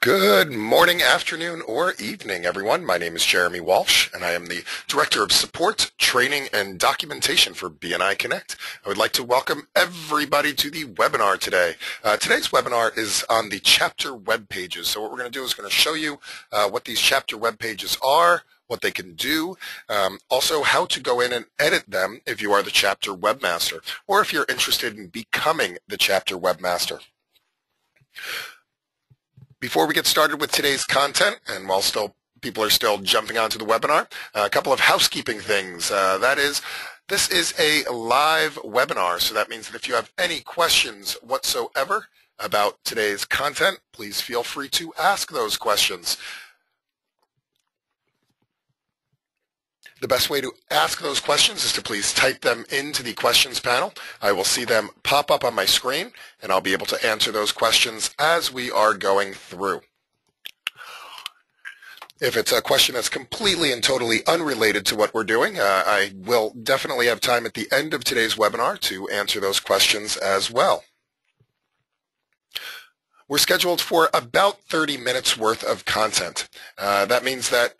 Good morning, afternoon, or evening, everyone. My name is Jeremy Walsh, and I am the Director of Support, Training, and Documentation for BNI Connect. I would like to welcome everybody to the webinar today. Today's webinar is on the chapter web pages. So what we're going to do is going to show you what these chapter web pages are, what they can do, also how to go in and edit them if you are the chapter webmaster, or if you're interested in becoming the chapter webmaster. Before we get started with today's content, and while people are still jumping onto the webinar, a couple of housekeeping things. This is a live webinar, so that means that if you have any questions whatsoever about today's content, please feel free to ask those questions. The best way to ask those questions is to please type them into the questions panel. I will see them pop up on my screen, and I'll be able to answer those questions as we are going through. If it's a question that's completely and totally unrelated to what we're doing, I will definitely have time at the end of today's webinar to answer those questions as well. We're scheduled for about 30 minutes worth of content. That means that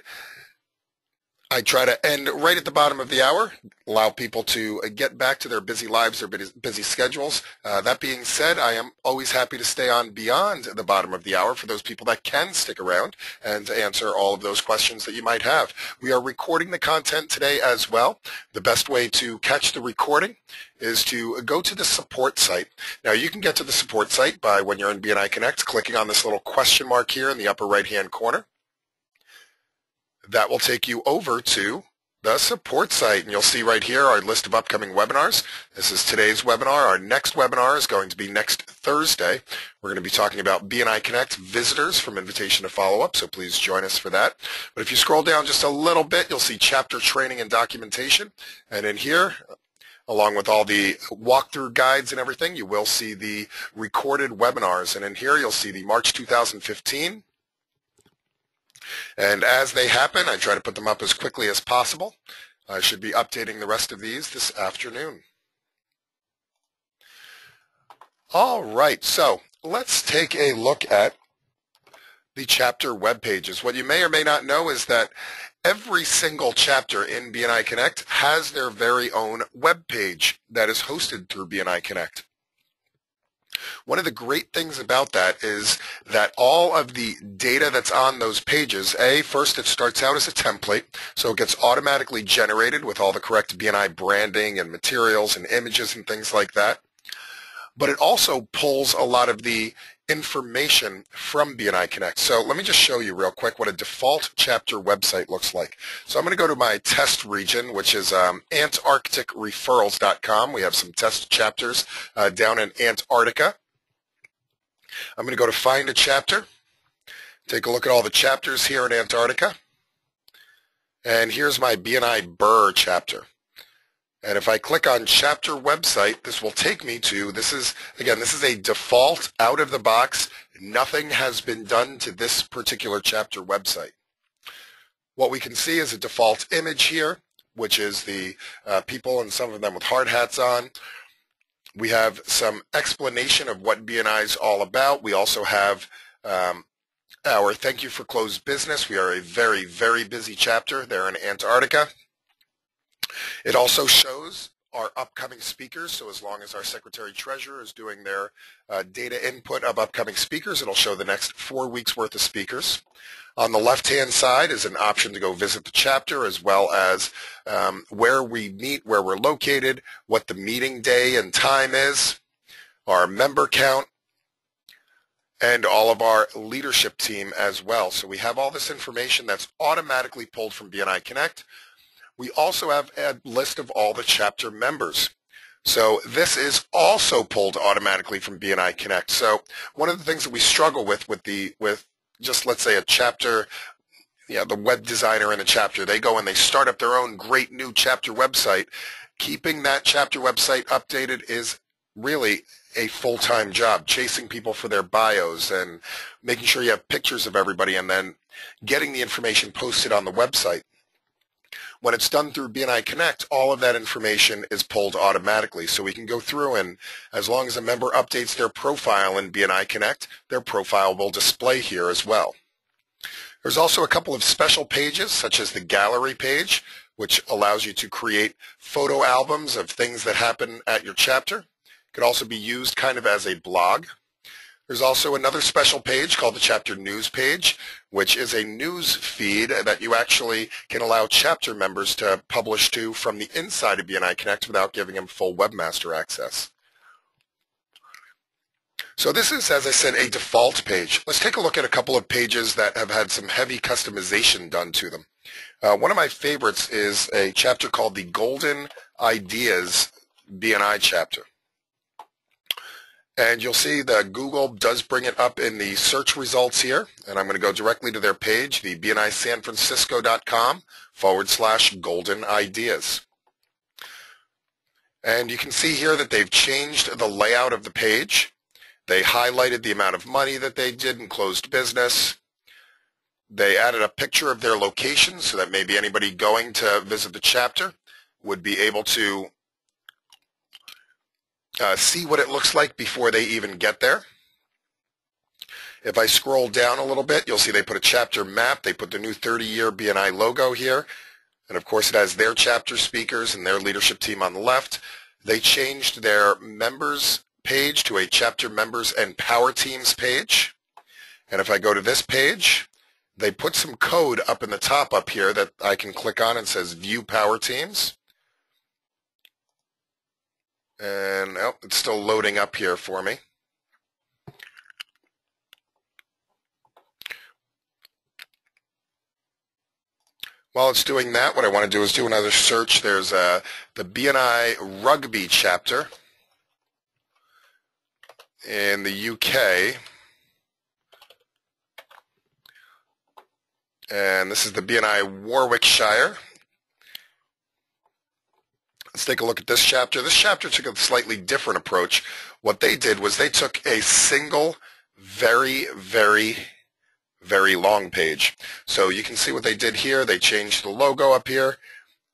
I try to end right at the bottom of the hour, allow people to get back to their busy lives, their busy schedules. That being said, I am always happy to stay on beyond the bottom of the hour for those people that can stick around and answer all of those questions that you might have. We are recording the content today as well. The best way to catch the recording is to go to the support site. Now, you can get to the support site by, when you're in BNI Connect, clicking on this little question mark here in the upper right-hand corner. That will take you over to the support site, and you'll see right here our list of upcoming webinars. This is today's webinar. Our next webinar is going to be next Thursday. We're going to be talking about BNI Connect visitors from invitation to follow-up, so please join us for that. But if you scroll down just a little bit, you'll see chapter training and documentation, and in here, along with all the walkthrough guides and everything, you will see the recorded webinars, and in here you'll see the March 2015. And as they happen, I try to put them up as quickly as possible. I should be updating the rest of these this afternoon. All right, so let's take a look at the chapter web pages. What you may or may not know is that every single chapter in BNI Connect has their very own web page that is hosted through BNI Connect. One of the great things about that is that all of the data that's on those pages, first it starts out as a template, so it gets automatically generated with all the correct BNI branding and materials and images and things like that. But it also pulls a lot of the information from BNI Connect. So let me just show you real quick what a default chapter website looks like. So I'm going to go to my test region, which is AntarcticReferrals.com. We have some test chapters down in Antarctica. I'm going to go to Find a Chapter, take a look at all the chapters here in Antarctica, and here's my BNI Burr chapter. And if I click on chapter website, this will take me to, this is a default out of the box. Nothing has been done to this particular chapter website. What we can see is a default image here, which is the people, and some of them with hard hats on. We have some explanation of what BNI is all about. We also have our thank you for closed business. We are a very, very busy chapter there in Antarctica. It also shows our upcoming speakers, so as long as our Secretary-Treasurer is doing their data input of upcoming speakers, it'll show the next 4 weeks' worth of speakers. On the left-hand side is an option to go visit the chapter, as well as where we meet, where we're located, what the meeting day and time is, our member count, and all of our leadership team as well. So we have all this information that's automatically pulled from BNI Connect. We also have a list of all the chapter members. So this is also pulled automatically from BNI Connect. So one of the things that we struggle with just, let's say, a chapter, the web designer in a chapter, they go and they start up their own great new chapter website. Keeping that chapter website updated is really a full-time job, chasing people for their bios and making sure you have pictures of everybody and then getting the information posted on the website. When it's done through BNI Connect, all of that information is pulled automatically. So we can go through, and as long as a member updates their profile in BNI Connect, their profile will display here as well. There's also a couple of special pages, such as the gallery page, which allows you to create photo albums of things that happen at your chapter. It could also be used kind of as a blog. There's also another special page called the Chapter News page, which is a news feed that you actually can allow chapter members to publish to from the inside of BNI Connect without giving them full webmaster access. So this is, as I said, a default page. Let's take a look at a couple of pages that have had some heavy customization done to them. One of my favorites is a chapter called the Golden Ideas BNI chapter. And you'll see that Google does bring it up in the search results here. And I'm going to go directly to their page, the bnisanfrancisco.com/golden ideas. And you can see here that they've changed the layout of the page. They highlighted the amount of money that they did and closed business. They added a picture of their location so that maybe anybody going to visit the chapter would be able to see what it looks like before they even get there. If I scroll down a little bit, you'll see they put a chapter map. They put the new 30-year BNI logo here. And of course, it has their chapter speakers and their leadership team on the left. They changed their members page to a chapter members and power teams page. And if I go to this page, they put some code up in the top up here that I can click on and says view power teams. And oh, it's still loading up here for me. While it's doing that, what I want to do is do another search. There's the BNI Rugby chapter in the UK. And this is the BNI Warwickshire. Let's take a look at this chapter. This chapter took a slightly different approach. What they did was they took a single, very long page. So you can see what they did here. They changed the logo up here.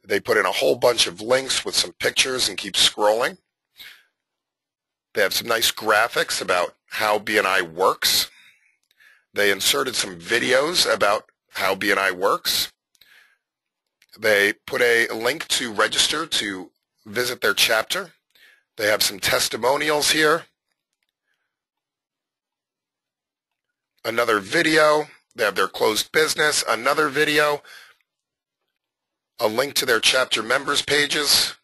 They put in a whole bunch of links with some pictures and keep scrolling. They have some nice graphics about how BNI works. They inserted some videos about how BNI works. They put a link to register to visit their chapter. They have some testimonials here. Another video. They have their closed business. Another video. A link to their chapter members pages.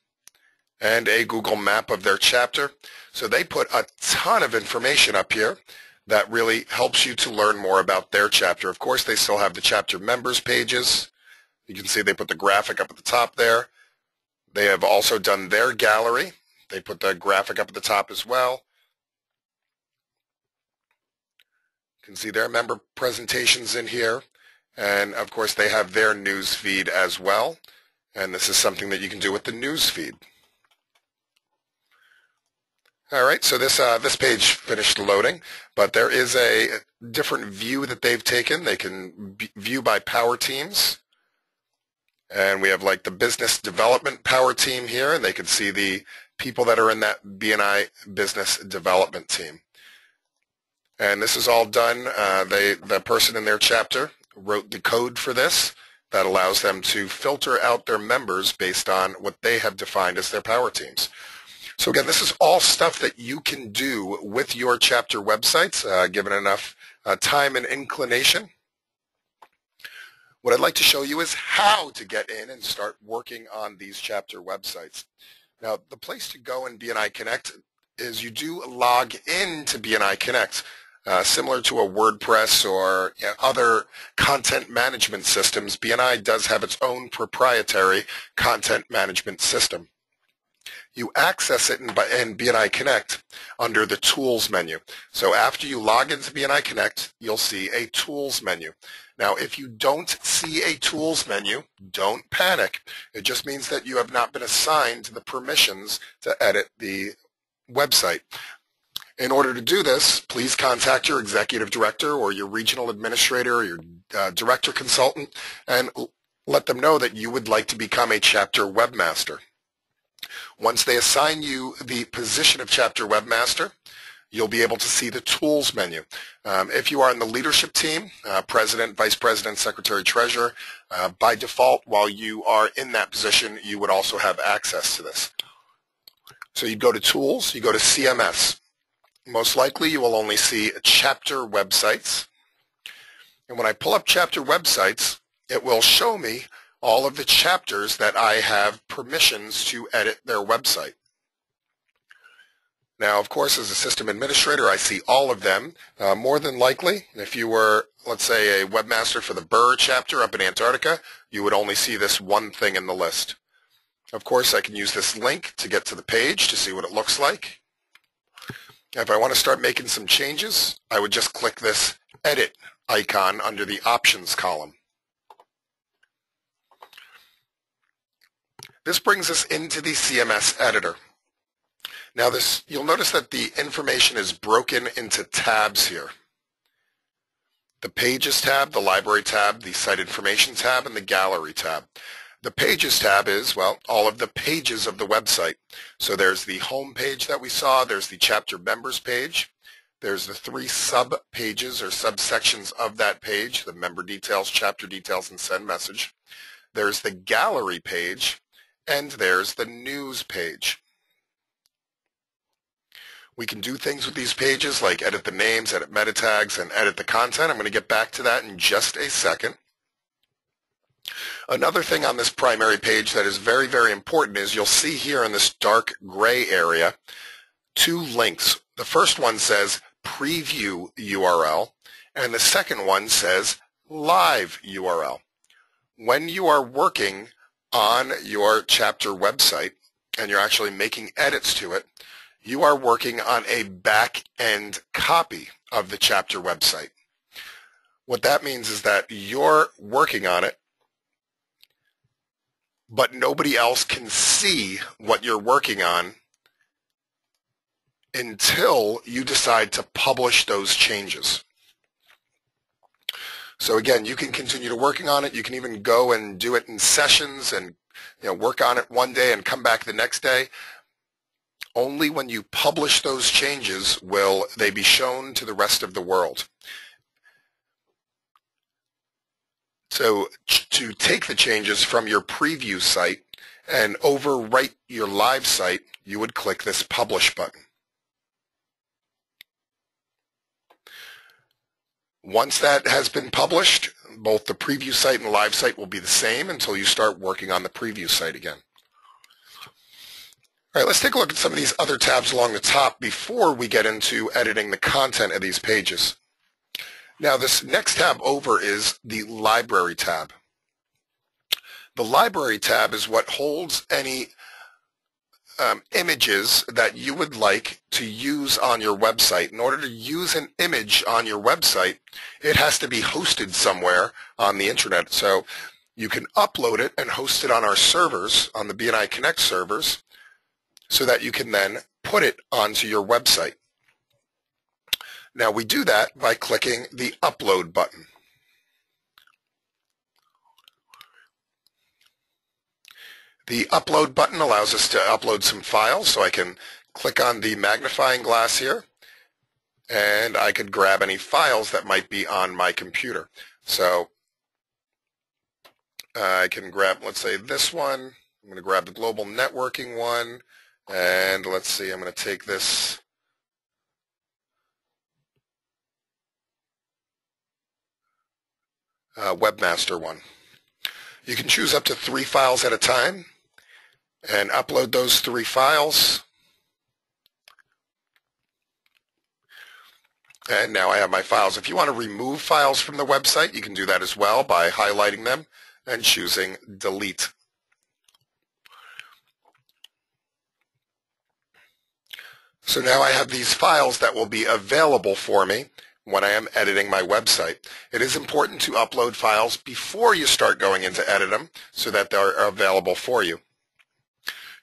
And a Google map of their chapter. So they put a ton of information up here that really helps you to learn more about their chapter. Of course, they still have the chapter members pages. You can see they put the graphic up at the top there. They have also done their gallery. They put the graphic up at the top as well. You can see their member presentations in here. And of course, they have their news feed as well. And this is something that you can do with the news feed. All right, so this page finished loading, but there is a different view that they've taken. They can view by power teams. And we have like the business development power team here, and they can see the people that are in that BNI business development team. And this is all done. The person in their chapter wrote the code for this that allows them to filter out their members based on what they have defined as their power teams. So again, this is all stuff that you can do with your chapter websites, given enough time and inclination. What I'd like to show you is how to get in and start working on these chapter websites. Now, the place to go in BNI Connect is you do log into BNI Connect, similar to a WordPress or other content management systems. BNI does have its own proprietary content management system. You access it in BNI Connect under the Tools menu. So after you log into BNI Connect, you'll see a Tools menu. Now, if you don't see a Tools menu, don't panic. It just means that you have not been assigned the permissions to edit the website. In order to do this, please contact your executive director or your regional administrator or your director consultant and let them know that you would like to become a chapter webmaster. Once they assign you the position of chapter webmaster, you'll be able to see the tools menu. If you are in the leadership team, president, vice president, secretary, treasurer, by default, while you are in that position, you would also have access to this. So you go to tools, you go to CMS. Most likely you will only see chapter websites. And when I pull up chapter websites, it will show me all of the chapters that I have permissions to edit their website. Now, of course, as a system administrator, I see all of them. More than likely, if you were, let's say, a webmaster for the Burr chapter up in Antarctica, you would only see this one thing in the list. Of course, I can use this link to get to the page to see what it looks like. If I want to start making some changes, I would just click this Edit icon under the Options column. This brings us into the CMS editor. Now you'll notice that the information is broken into tabs here. The Pages tab, the Library tab, the Site Information tab, and the Gallery tab. The Pages tab is, well, all of the pages of the website. So there's the home page that we saw, there's the chapter members page, there's the 3 sub-pages or subsections of that page, the member details, chapter details, and send message. There's the Gallery page, and there's the news page. We can do things with these pages like edit the names, edit meta tags, and edit the content. I'm going to get back to that in just a second. Another thing on this primary page that is very, very important is you'll see here in this dark gray area 2 links. The first one says preview URL, and the second one says live URL. When you are working on your chapter website and you're actually making edits to it, you are working on a back-end copy of the chapter website. What that means is that you're working on it, but nobody else can see what you're working on until you decide to publish those changes. So again, you can continue to working on it. You can even go and do it in sessions and work on it one day and come back the next day. Only when you publish those changes will they be shown to the rest of the world. So to take the changes from your preview site and overwrite your live site, you would click this Publish button. Once that has been published, both the preview site and the live site will be the same until you start working on the preview site again. All right, let's take a look at some of these other tabs along the top before we get into editing the content of these pages. Now, this next tab over is the Library tab. The Library tab is what holds any images that you would like to use on your website. In order to use an image on your website, it has to be hosted somewhere on the internet. So you can upload it and host it on our servers, on the BNI Connect servers, so that you can then put it onto your website. Now we do that by clicking the Upload button. The Upload button allows us to upload some files, so I can click on the magnifying glass here, and I could grab any files that might be on my computer. So I can grab, let's say, this one. I'm going to grab the global networking one. And let's see, I'm going to take this webmaster one. You can choose up to 3 files at a time and upload those 3 files. And now I have my files. If you want to remove files from the website, you can do that as well by highlighting them and choosing Delete. So now I have these files that will be available for me when I am editing my website. It is important to upload files before you start going in to edit them so that they're available for you.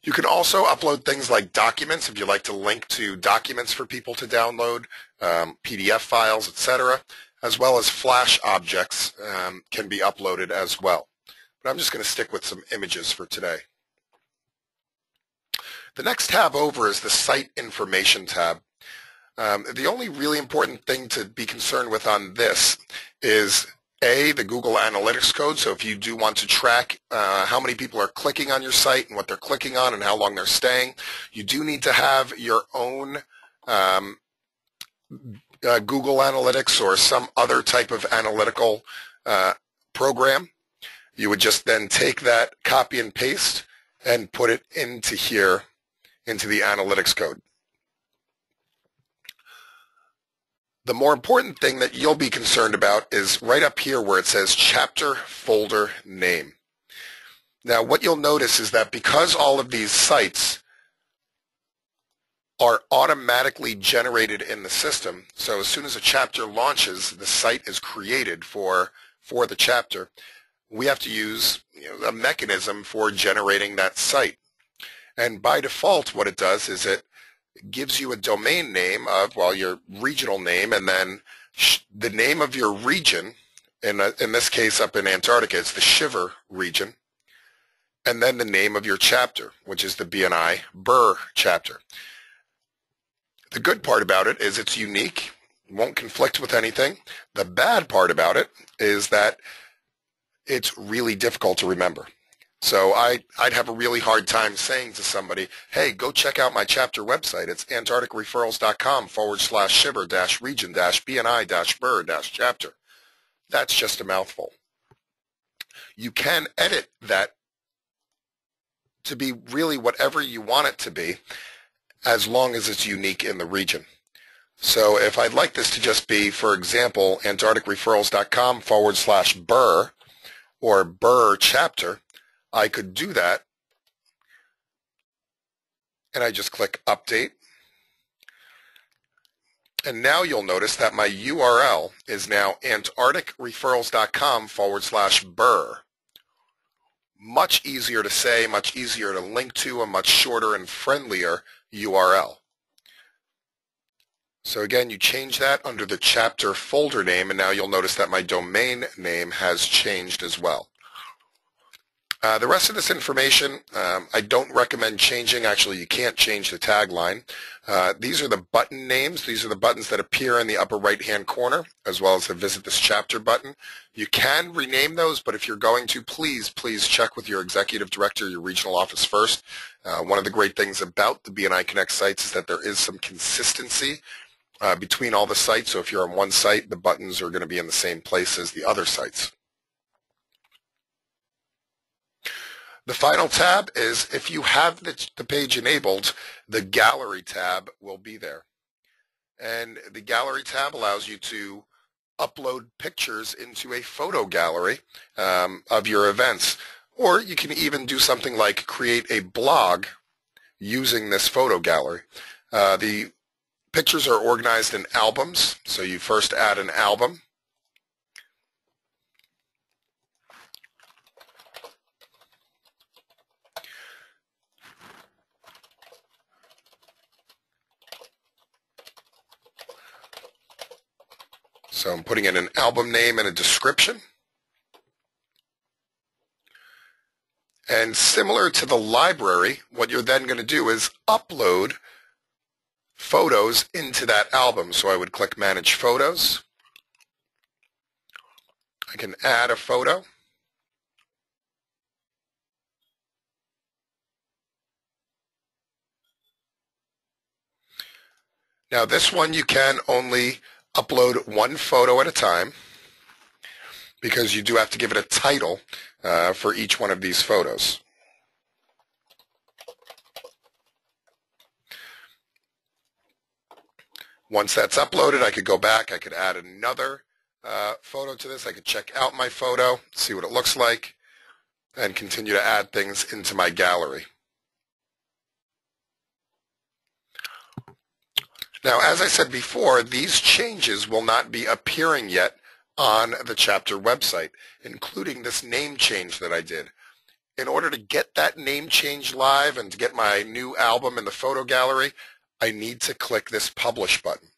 You can also upload things like documents if you like to link to documents for people to download, PDF files, etc., as well as Flash objects can be uploaded as well. but I'm just going to stick with some images for today. The next tab over is the Site Information tab. The only really important thing to be concerned with on this is the Google Analytics code. So if you do want to track how many people are clicking on your site and what they're clicking on and how long they're staying, you do need to have your own Google Analytics or some other type of analytical program. You would just then take that, copy and paste, and put it into here, into the analytics code. The more important thing that you'll be concerned about is right up here where it says chapter folder name. Now what you'll notice is that because all of these sites are automatically generated in the system, so as soon as a chapter launches, the site is created for the chapter, we have to use a mechanism for generating that site. And by default what it does is it gives you a domain name of, well, your regional name, and then the name of your region. In this case, up in Antarctica, it's the Shiver region, and then the name of your chapter, which is the BNI Burr chapter. The good part about it is it's unique, won't conflict with anything. The bad part about it is that it's really difficult to remember. So I'd have a really hard time saying to somebody, hey, go check out my chapter website. It's antarcticreferrals.com/shiver-region-BNI-Burr-chapter. That's just a mouthful. You can edit that to be really whatever you want it to be, as long as it's unique in the region. So if I'd like this to just be, for example, antarcticreferrals.com/Burr or Burr chapter, I could do that, and I just click Update. And now you'll notice that my URL is now antarcticreferrals.com/Burr. Much easier to say, much easier to link to, a much shorter and friendlier URL. So again, you change that under the chapter folder name, and now you'll notice that my domain name has changed as well. The rest of this information, I don't recommend changing. Actually, you can't change the tagline. These are the button names. These are the buttons that appear in the upper right-hand corner, as well as the Visit This Chapter button. You can rename those, but if you're going to, please check with your executive director, your regional office first. One of the great things about the BNI Connect sites is that there is some consistency between all the sites. So if you're on one site, the buttons are going to be in the same place as the other sites. The final tab is, if you have the page enabled, the Gallery tab will be there. And the Gallery tab allows you to upload pictures into a photo gallery of your events. Or you can even do something like create a blog using this photo gallery. The pictures are organized in albums, so you first add an album. So I'm putting in an album name and a description. And similar to the library, what you're then going to do is upload photos into that album. So I would click Manage Photos. I can add a photo. Now this one you can only upload one photo at a time, because you do have to give it a title for each one of these photos. Once that's uploaded, I could go back, I could add another photo to this, I could check out my photo, see what it looks like, and continue to add things into my gallery. Now, as I said before, these changes will not be appearing yet on the chapter website, including this name change that I did. In order to get that name change live and to get my new album in the photo gallery, I need to click this Publish button.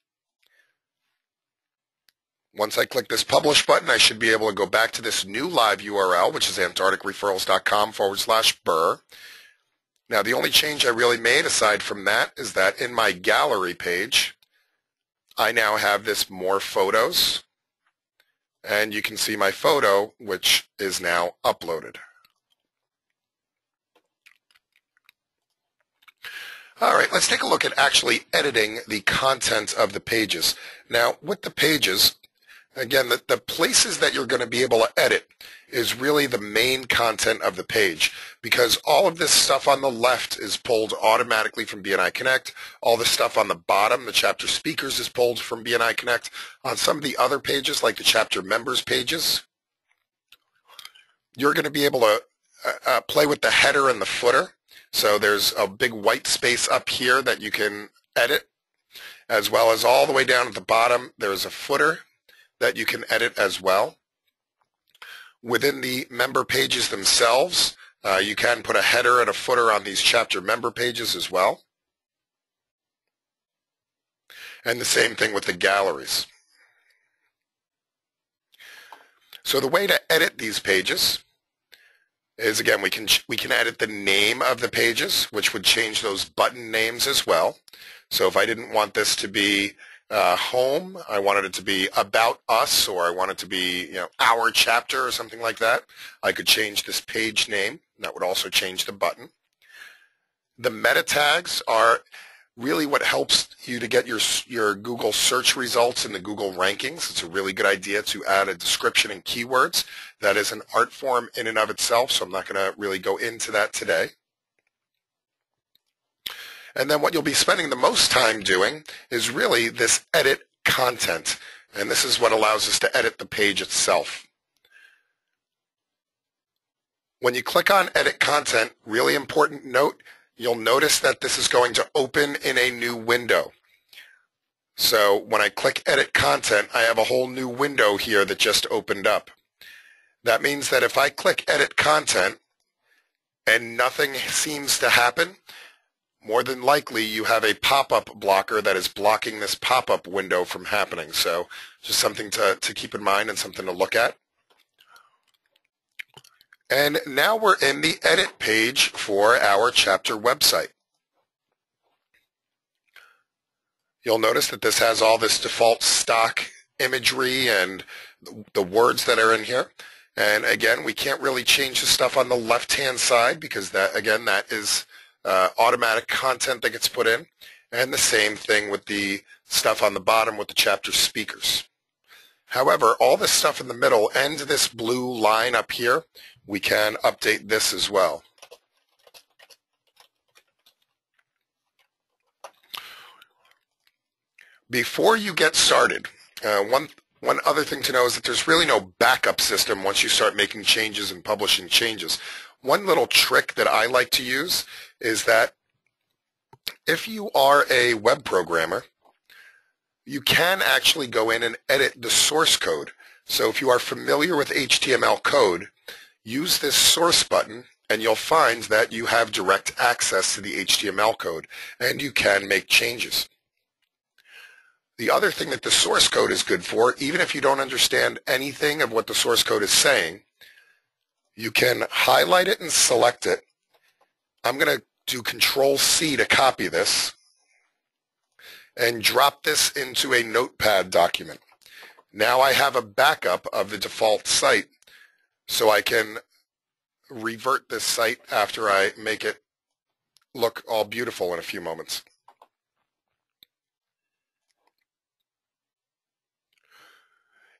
Once I click this publish button, I should be able to go back to this new live URL, which is antarcticreferrals.com/Burr. Now, the only change I really made aside from that is that in my gallery page, I now have this more photos, and you can see my photo, which is now uploaded. All right, let's take a look at actually editing the content of the pages. Now, with the pages, again, the places that you're going to be able to edit is really the main content of the page, because all of this stuff on the left is pulled automatically from BNI Connect. All the stuff on the bottom, the chapter speakers, is pulled from BNI Connect. On some of the other pages, like the chapter members pages, you're going to be able to play with the header and the footer. So there's a big white space up here that you can edit, as well as all the way down at the bottom, there's a footer that you can edit as well. Within the member pages themselves, you can put a header and a footer on these chapter member pages as well. And the same thing with the galleries. So the way to edit these pages is, again, we can edit the name of the pages, which would change those button names as well. So if I didn't want this to be home, I wanted it to be about us, or I want it to be, our chapter or something like that, I could change this page name. That would also change the button. The meta tags are really what helps you to get your Google search results in the Google rankings. It's a really good idea to add a description and keywords. That is an art form in and of itself, so I'm not going to really go into that today. And then what you'll be spending the most time doing is really this edit content. And this is what allows us to edit the page itself. When you click on edit content, really important note, you'll notice that this is going to open in a new window. So when I click edit content, I have a whole new window here that just opened up. That means that if I click edit content and nothing seems to happen, more than likely you have a pop-up blocker that is blocking this pop-up window from happening. So just something to keep in mind and something to look at. And now we're in the edit page for our chapter website. You'll notice that this has all this default stock imagery and the words that are in here. And again, we can't really change the stuff on the left-hand side because that is automatic content that gets put in. And the same thing with the stuff on the bottom with the chapter speakers. However, all this stuff in the middle and this blue line up here, we can update this as well. Before you get started, one other thing to know is that there's really no backup system once you start making changes and publishing changes. One little trick that I like to use is that if you are a web programmer, you can actually go in and edit the source code. So if you are familiar with HTML code, use this source button and you'll find that you have direct access to the HTML code and you can make changes. The other thing that the source code is good for, even if you don't understand anything of what the source code is saying, you can highlight it and select it. I'm going to do Control-C to copy this and drop this into a notepad document. Now I have a backup of the default site, so I can revert this site after I make it look all beautiful in a few moments.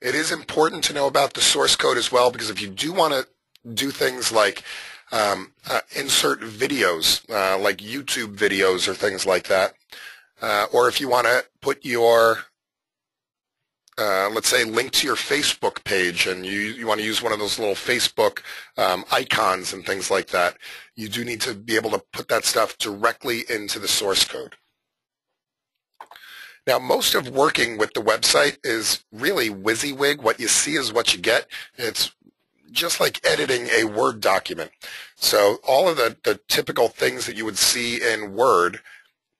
It is important to know about the source code as well, because if you do want to do things like insert videos, like YouTube videos or things like that, or if you want to put your, let's say, link to your Facebook page and you want to use one of those little Facebook icons and things like that, you do need to be able to put that stuff directly into the source code. Now, most of working with the website is really WYSIWYG. What you see is what you get. It's just like editing a Word document. So all of the typical things that you would see in Word,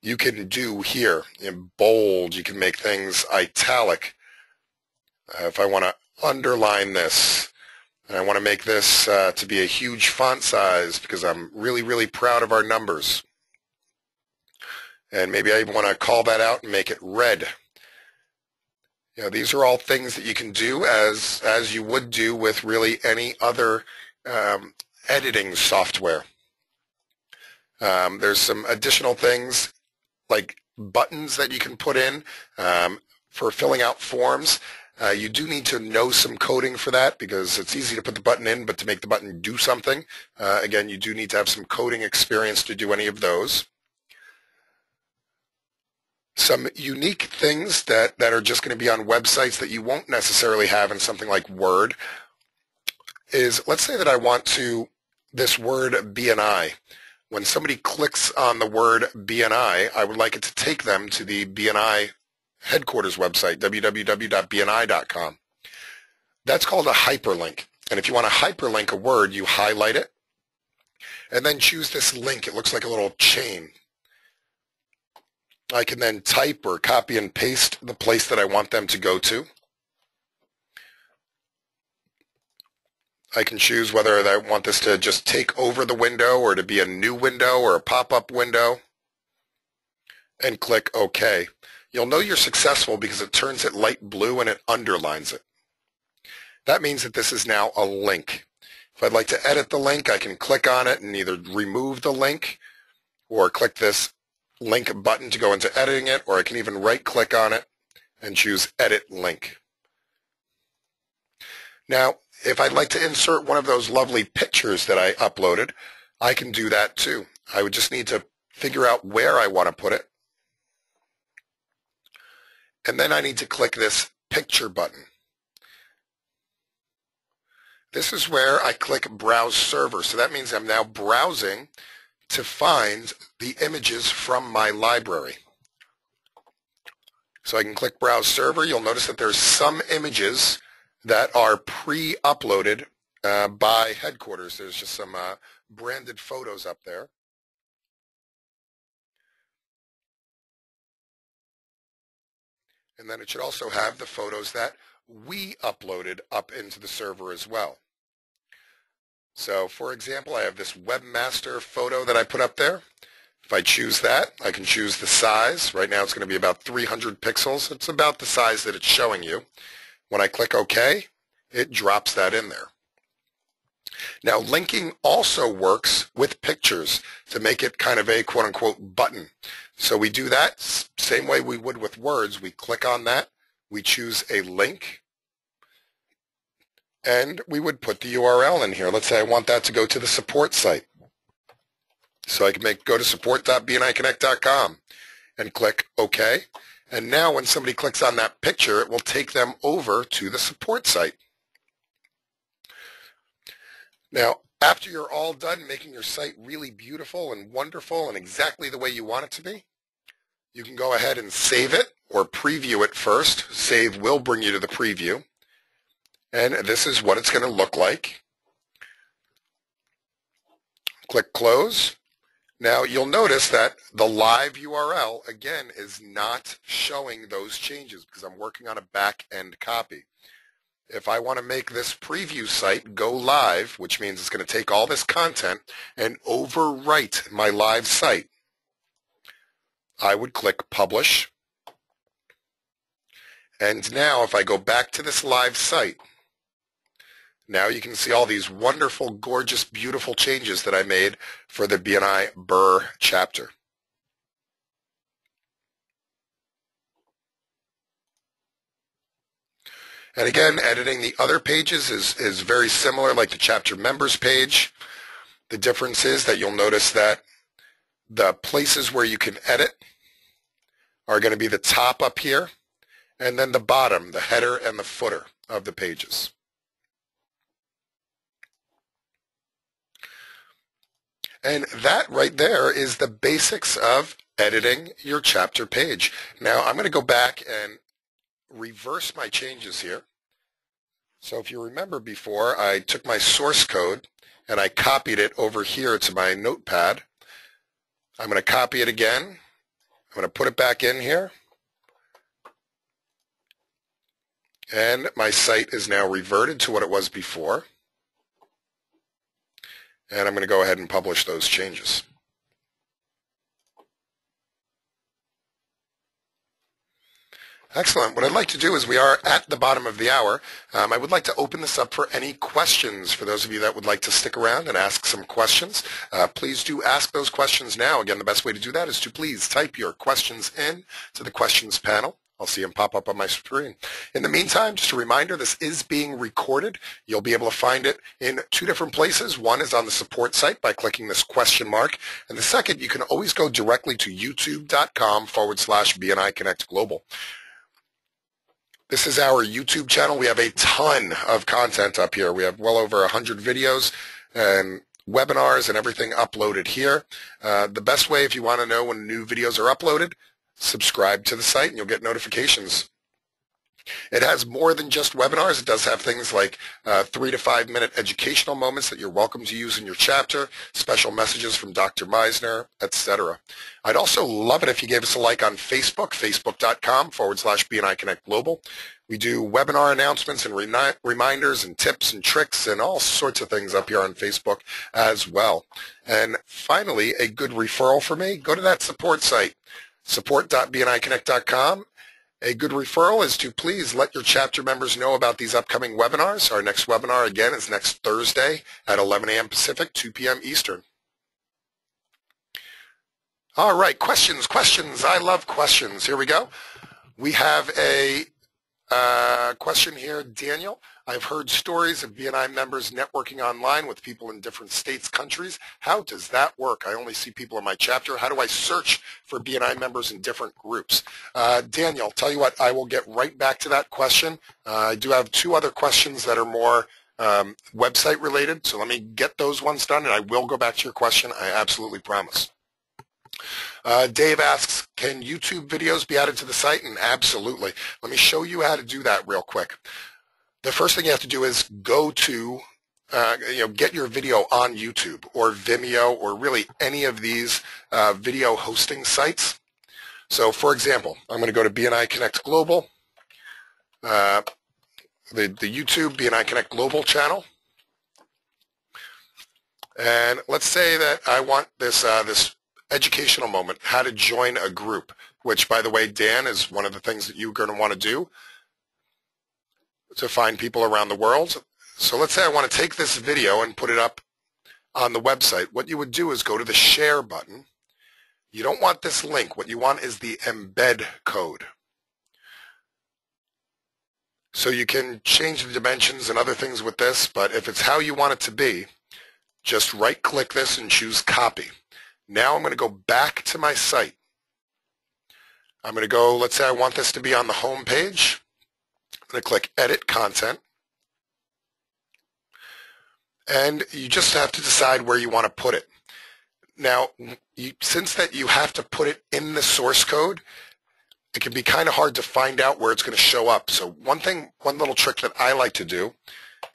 you can do here. In bold, you can make things italic. If I want to underline this, and I want to make this to be a huge font size because I'm really, really proud of our numbers. And maybe I even want to call that out and make it red. You know, these are all things that you can do as you would do with really any other editing software. There's some additional things like buttons that you can put in for filling out forms. You do need to know some coding for that because it's easy to put the button in, but to make the button do something, again, you do need to have some coding experience to do any of those. Some unique things that are just going to be on websites that you won't necessarily have in something like Word is, let's say that I want this word BNI. When somebody clicks on the word BNI, I would like it to take them to the BNI headquarters website, www.bni.com. That's called a hyperlink. And if you want to hyperlink a word, you highlight it and then choose this link. It looks like a little chain. I can then type or copy and paste the place that I want them to go to. I can choose whether I want this to just take over the window or to be a new window or a pop-up window, and click OK. You'll know you're successful because it turns it light blue and it underlines it. That means that this is now a link. If I'd like to edit the link, I can click on it and either remove the link or click this link button to go into editing it, or I can even right-click on it and choose Edit Link. Now, if I'd like to insert one of those lovely pictures that I uploaded, I can do that too. I would just need to figure out where I want to put it. And then I need to click this Picture button. This is where I click Browse Server. So that means I'm now browsing to find the images from my library. So I can click Browse Server. You'll notice that there's some images that are pre-uploaded by headquarters. There's just some branded photos up there. And then it should also have the photos that we uploaded up into the server as well. So, for example, I have this webmaster photo that I put up there. If I choose that, I can choose the size. Right now it's going to be about 300 pixels. It's about the size that it's showing you. When I click OK, it drops that in there. Now, linking also works with pictures to make it kind of a quote-unquote button. So we do that same way we would with words. We click on that. We choose a link. And we would put the URL in here. Let's say I want that to go to the support site. So I can go to support.bniconnect.com and click OK. And now when somebody clicks on that picture, it will take them over to the support site. Now, after you're all done making your site really beautiful and wonderful and exactly the way you want it to be, you can go ahead and save it or preview it first. Save will bring you to the preview. And this is what it's going to look like. Click Close. Now you'll notice that the live URL, again, is not showing those changes because I'm working on a back-end copy. If I want to make this preview site go live, which means it's going to take all this content and overwrite my live site, I would click Publish. And now if I go back to this live site, now you can see all these wonderful, gorgeous, beautiful changes that I made for the BNI BRR chapter. And again, editing the other pages is very similar, like the chapter members page. The difference is that you'll notice that the places where you can edit are going to be the top up here, and then the bottom, the header and the footer of the pages. And that right there is the basics of editing your chapter page. Now I'm going to go back and reverse my changes here. So if you remember before, I took my source code and I copied it over here to my notepad. I'm going to copy it again. I'm going to put it back in here. And my site is now reverted to what it was before. And I'm going to go ahead and publish those changes. Excellent. What I'd like to do is we are at the bottom of the hour. I would like to open this up for any questions for those of you that would like to stick around and ask some questions. Please do ask those questions now. Again, the best way to do that is to please type your questions in to the questions panel. I'll see them pop up on my screen. In the meantime, just a reminder, this is being recorded. You'll be able to find it in two different places. One is on the support site by clicking this question mark. And the second, you can always go directly to youtube.com/BNI Connect Global. This is our YouTube channel. We have a ton of content up here. We have well over 100 videos and webinars and everything uploaded here. The best way, if you want to know when new videos are uploaded, subscribe to the site and you'll get notifications. It has more than just webinars. It does have things like 3 to 5 minute educational moments that you're welcome to use in your chapter, special messages from Dr. Meisner, etc. I'd also love it if you gave us a like on Facebook, facebook.com/BNI Connect Global. We do webinar announcements and reminders and tips and tricks and all sorts of things up here on Facebook as well. And finally, a good referral for me, go to that support site, support.bniconnect.com. A good referral is to please let your chapter members know about these upcoming webinars. Our next webinar, again, is next Thursday at 11 a.m. Pacific, 2 p.m. Eastern. All right, questions. I love questions. Here we go. We have a question here, Daniel. I've heard stories of BNI members networking online with people in different states, countries. How does that work? I only see people in my chapter. How do I search for BNI members in different groups? Daniel, tell you what, I will get right back to that question. I do have two other questions that are more website related, so let me get those ones done and I will go back to your question. I absolutely promise. Dave asks, can YouTube videos be added to the site? And absolutely. Let me show you how to do that real quick. The first thing you have to do is go to, get your video on YouTube or Vimeo or really any of these video hosting sites. So for example, I'm going to go to BNI Connect Global, the YouTube BNI Connect Global channel. And let's say that I want this, this educational moment, how to join a group, which, by the way, Dan, is one of the things that you're going to want to do to find people around the world. So let's say I want to take this video and put it up on the website. What you would do is go to the share button. You don't want this link. What you want is the embed code. So you can change the dimensions and other things with this, but if it's how you want it to be, just right-click this and choose copy. Now I'm going to go back to my site. I'm going to go, let's say I want this to be on the home page. I'm going to click Edit Content. And you just have to decide where you want to put it. Now, since that you have to put it in the source code, it can be kind of hard to find out where it's going to show up. So one little trick that I like to do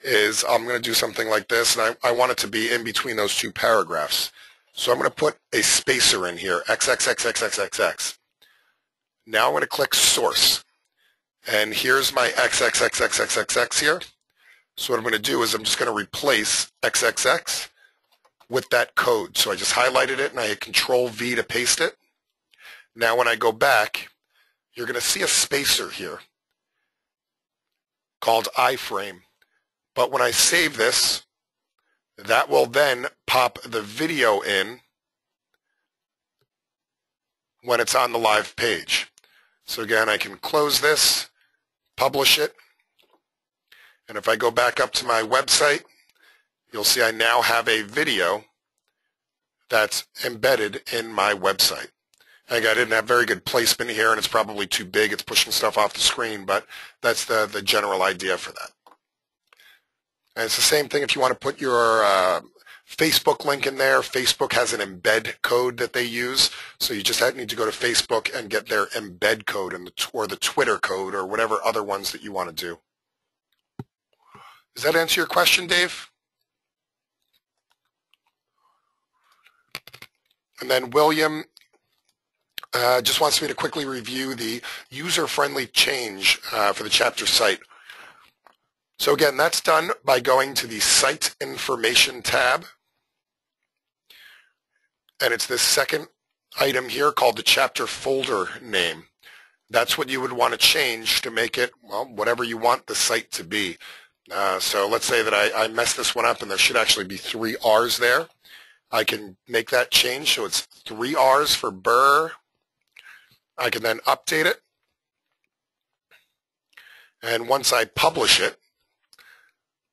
is I'm going to do something like this, and I want it to be in between those two paragraphs. So I'm going to put a spacer in here, XXXXXXX. Now I'm going to click Source. And here's my XXXXXXX here. So what I'm going to do is I'm just going to replace XXX with that code. So I just highlighted it and I hit Control-V to paste it. Now when I go back, you're going to see a spacer here called iframe. But when I save this, that will then pop the video in when it's on the live page. So again, I can close this, publish it, and if I go back up to my website, you'll see I now have a video that's embedded in my website. I didn't have very good placement here, and it's probably too big. It's pushing stuff off the screen, but that's the general idea for that. And it's the same thing if you want to put your Facebook link in there. Facebook has an embed code that they use, so you just need to go to Facebook and get their embed code or the Twitter code or whatever other ones that you want to do. Does that answer your question, Dave? And then William just wants me to quickly review the user-friendly change for the chapter site. So again, that's done by going to the Site Information tab. And it's this second item here called the chapter folder name. That's what you would want to change to make it, well, whatever you want the site to be. So let's say that I messed this one up and there should actually be 3 R's there. I can make that change so it's 3 R's for Burr. I can then update it. And once I publish it,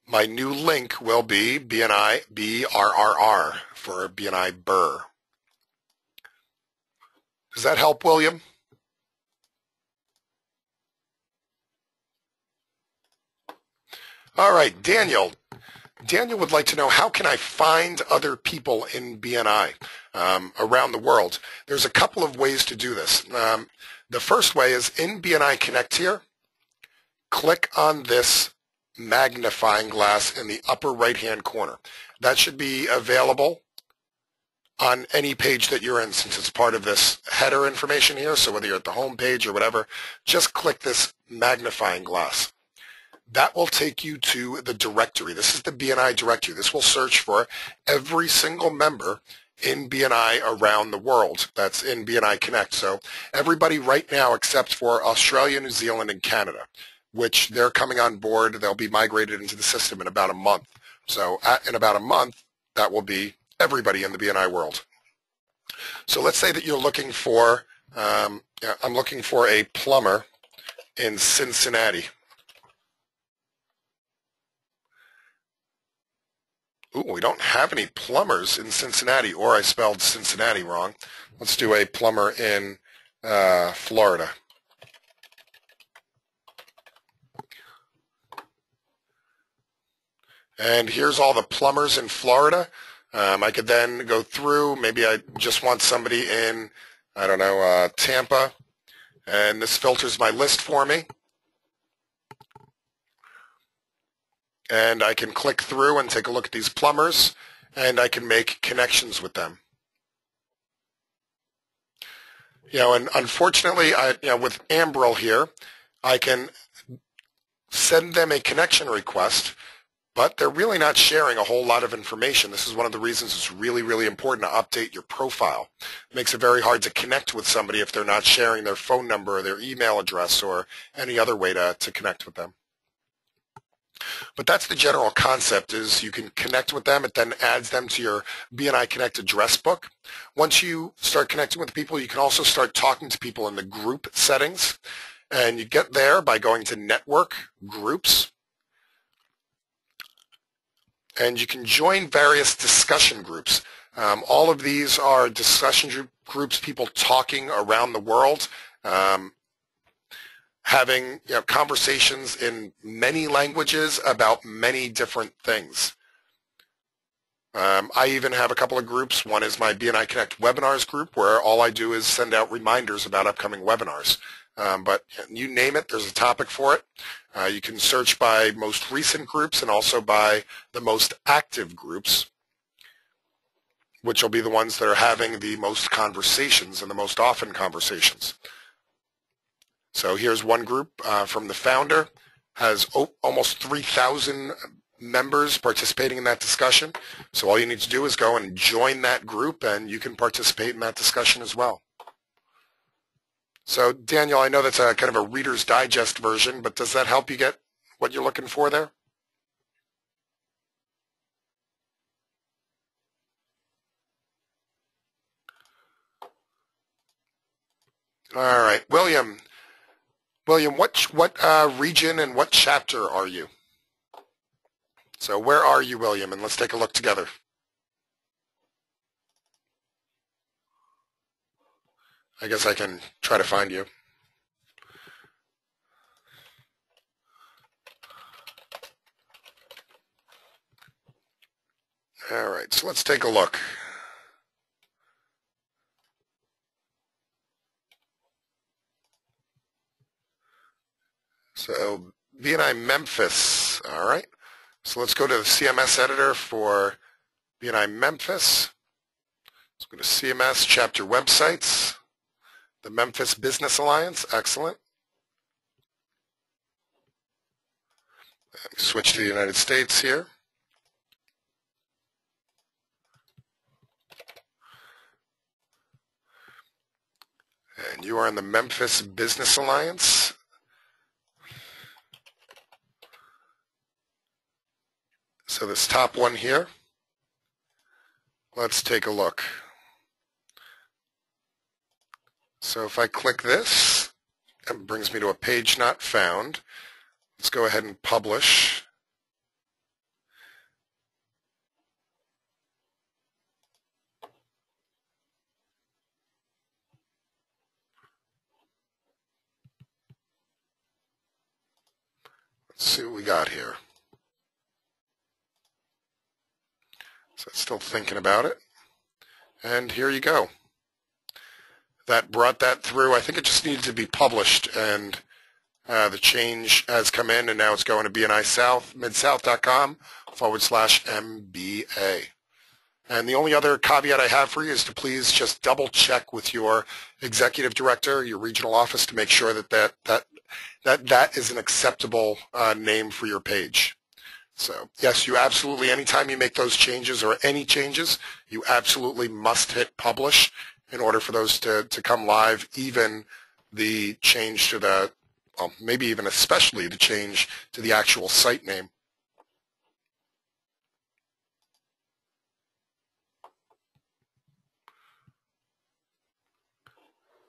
my new link will be BNI BRRR for BNI Burr. Does that help, William? All right, Daniel. Daniel would like to know, how can I find other people in BNI around the world? There's a couple of ways to do this. The first way is in BNI Connect here, click on this magnifying glass in the upper right-hand corner. That should be available on any page that you're in since it's part of this header information here. So whether you're at the home page or whatever, just click this magnifying glass. That will take you to the directory. This is the BNI Directory. This will search for every single member in BNI around the world. That's in BNI Connect. So everybody right now except for Australia, New Zealand, and Canada, which they're coming on board. They'll be migrated into the system in about a month. So in about a month, that will be everybody in the BNI world. So let's say that you're looking for, I'm looking for a plumber in Cincinnati. Ooh, we don't have any plumbers in Cincinnati, or I spelled Cincinnati wrong. Let's do a plumber in Florida. And here's all the plumbers in Florida. I could then go through, maybe I just want somebody in, I don't know, Tampa, and this filters my list for me. And I can click through and take a look at these plumbers, and I can make connections with them. And unfortunately, with Ambril here, I can send them a connection request, but they're really not sharing a whole lot of information. This is one of the reasons it's really, really important to update your profile. It makes it very hard to connect with somebody if they're not sharing their phone number or their email address or any other way to connect with them. But that's the general concept, is you can connect with them. It then adds them to your BNI Connect address book. Once you start connecting with people, you can also start talking to people in the group settings. And you get there by going to Network, Groups. And you can join various discussion groups. All of these are discussion groups, people talking around the world, having conversations in many languages about many different things. I even have a couple of groups. One is my BNI Connect webinars group, where all I do is send out reminders about upcoming webinars. But you name it, there's a topic for it. You can search by most recent groups and also by the most active groups, which will be the ones that are having the most conversations and the most often conversations. So here's one group from the founder, has almost 3,000 members participating in that discussion. So all you need to do is go and join that group, and you can participate in that discussion as well. So Daniel, I know that's a kind of a Reader's Digest version, but does that help you get what you're looking for there? All right, William. William, what region and what chapter are you? So where are you, William? And let's take a look together. I guess I can try to find you. All right, so let's take a look. So BNI Memphis, all right. So let's go to the CMS editor for BNI Memphis. Let's go to CMS chapter websites, the Memphis Business Alliance, excellent. Switch to the United States here. And you are in the Memphis Business Alliance. So this top one here, let's take a look. So if I click this, it brings me to a page not found. Let's go ahead and publish. Let's see what we got here. So it's still thinking about it. And here you go. That brought that through. I think it just needed to be published, and the change has come in, and now it's going to BNI South, midsouth.com/MBA. And the only other caveat I have for you is to please just double check with your executive director, your regional office, to make sure that that is an acceptable name for your page. So yes, you absolutely, anytime you make those changes or any changes, you absolutely must hit publish in order for those to come live, even the change to the, well, maybe even especially the change to the actual site name.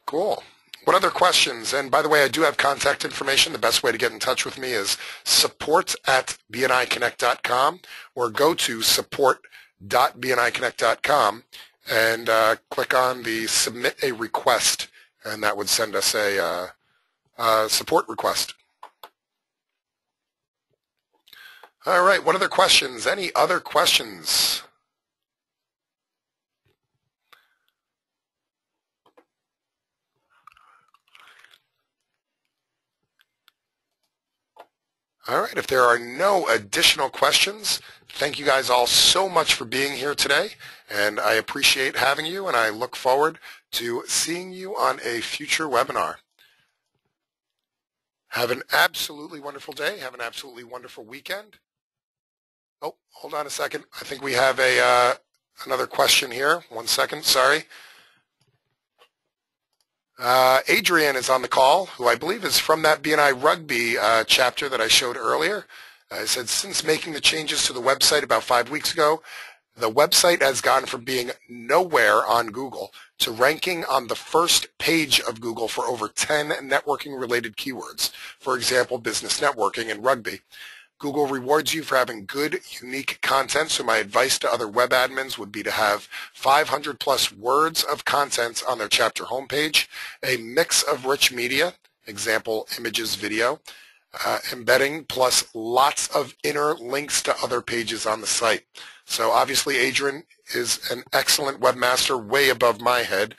Cool. What other questions? And by the way, I do have contact information. The best way to get in touch with me is support@bniconnect.com, or go to support.bniconnect.com and click on the submit a request, and that would send us a support request. All right, what other questions? Any other questions? All right, if there are no additional questions, thank you guys all so much for being here today, and I appreciate having you, and I look forward to seeing you on a future webinar. Have an absolutely wonderful day. Have an absolutely wonderful weekend. Oh, hold on a second. I think we have another question here. 1 second, sorry. Adrian is on the call, who I believe is from that BNI Rugby chapter that I showed earlier. I said, since making the changes to the website about 5 weeks ago, the website has gone from being nowhere on Google to ranking on the first page of Google for over 10 networking-related keywords. For example, business networking and rugby. Google rewards you for having good, unique content, so my advice to other web admins would be to have 500 plus words of content on their chapter homepage, a mix of rich media, example, images, video, embedding, plus lots of inner links to other pages on the site. So obviously Adrian is an excellent webmaster, way above my head.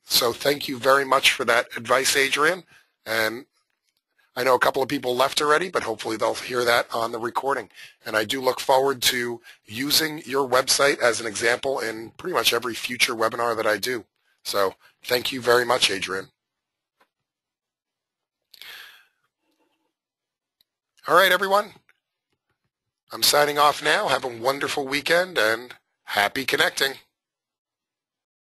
So thank you very much for that advice, Adrian. And I know a couple of people left already, but hopefully they'll hear that on the recording. And I do look forward to using your website as an example in pretty much every future webinar that I do. So thank you very much, Adrian. All right, everyone. I'm signing off now. Have a wonderful weekend and happy connecting.